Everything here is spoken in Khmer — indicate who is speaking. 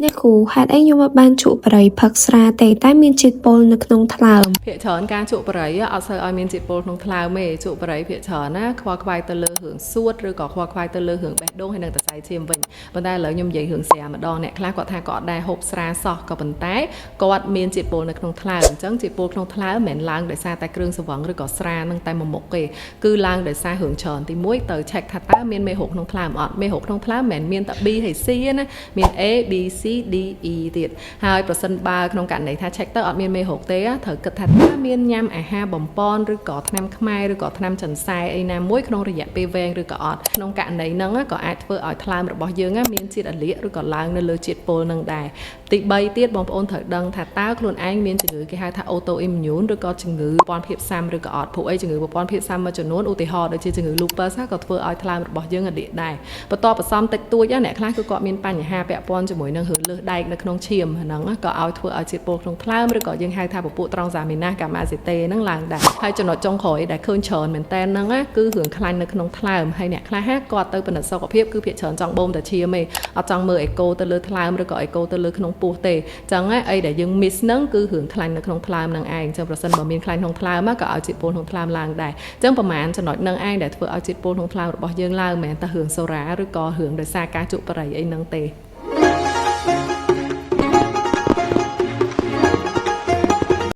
Speaker 1: អ្នកគ្រូហេតុអីខ្ញុំបានជក់បរិយផឹកស្រាតែមានជាតិពុលនៅក្នុងថ្លើមភាគច្រើនការជក់បរិយអត់សូវឲ្យមានជាតិពុលក្នុងថ្លើមទេជក់បរិយភាគច្រើនណាខ្វល់ខ្វាយទៅលើរឿងសួតឬក៏ខ្វល់ខ្វាយទៅលើរឿងបេះដូងហើយនិងសរសៃឈាមវិញប៉ុន្តែឥឡូវខ្ញុំនិយាយរឿងស្រាម្ដងអ្នកខ្លះគាត់ថាគាត់អត់ដែរហូបស្រាសោះក៏ប៉ុន្តែគាត់មានជាតិពុលនៅក្នុងថ្លើមអញ្ចឹងជាតិពុលក្នុងថ្លើមមិនមែនឡើងដោយសារតែគ្រឿងស្រវឹងឬក៏ស្រានឹងតែមួយមុខទេគឺឡើងដោយសាររឿងច្រើនទី1ទៅ check ថាតើមានមេរោគក្នុងថ្លើមអត់មេរោគក្នុងថ្លើមមិនមែនមានតែ B ហើយ C ណាមាន A B C D E ទៀតហើយប្រសិនបើក្នុងករណីថា check ទៅអត់មានមេរោគទេត្រូវគិតថាតើមានញ៉ាំអាហារបំពន់ឬក៏ថ្នាំខ្មែរឬក៏ថ្នាំចិនសែអីណាមួយក្នុងរយៈពេលវែងឬក៏អត់ក្នុងករណីហ្នឹងក៏អាចធ្វើឲ្យថ្លើមរបស់យើងមានជាតិអាលៀកឬក៏ឡើងនៅលើជាតិពុលនឹងដែរទី3ទៀតបងប្អូនត្រូវដឹងថាតើខ្លួនឯងមានជំងឺគេហៅថា autoimmune ឬក៏ជំងឺប្រព័ន្ធភាពស៊ាំឬក៏អត់ព្រោះអីជំងឺប្រព័ន្ធភាពស៊ាំមួយចំនួនឧទាហរណ៍ដូចជាជំងឺ lupus ក៏ធ្វើឲ្យថ្លើមរបស់យើងអាលៀកដែរបន្ទាប់បន្សំតិចតួចអ្នកខ្លះគឺគាត់មានបញ្ហាពាក់ព័ន្ធជាមួយនឹងរឿងលើសដែកនៅក្នុងឈាមហ្នឹងក៏ឲ្យធ្វើឲ្យជាតិពុលក្នុងថ្លើមឬក៏យើងហៅថាពពួកត្រង់សាមីណាកាម៉ាស៊ីតេហ្នឹងឡើងដែរហើយចំណុចចុងក្រោយដែលឃើញច្រើនមែនតើហ្នឹងគឺរឿងខ្លាញ់នៅក្នុងថ្លើមហើយអ្នកខ្លះគាត់ទៅពិនិត្យសុខភាពគឺភាគច្រើនចង់បូមតែឈាមទេអត់ចង់មើលអេកូទៅលើថ្លើមឬក៏អេកូទៅលើក្នុងពោះទេអញ្ចឹងអីដែលយើង miss ហ្នឹងគឺរឿងខ្លាញ់នៅក្នុងថ្លើមហ្នឹងឯងអញ្ចឹងប្រសិនបើមានខ្លាញ់ក្នុងថ្លើមក៏ឲ្យជាតិពុលក្នុងថ្លើមឡើងដែរអញ្ចឹងប្រហែលចំណុចហ្នឹងឯងដែលធ្វើឲ្យជាតិពុលក្នុងថ្លើមរបស់យើងឡើងមិនមែនតែរឿងសូរ៉ាឬក៏រឿងដោយសារការជក់បរិយអីហ្នឹងទេ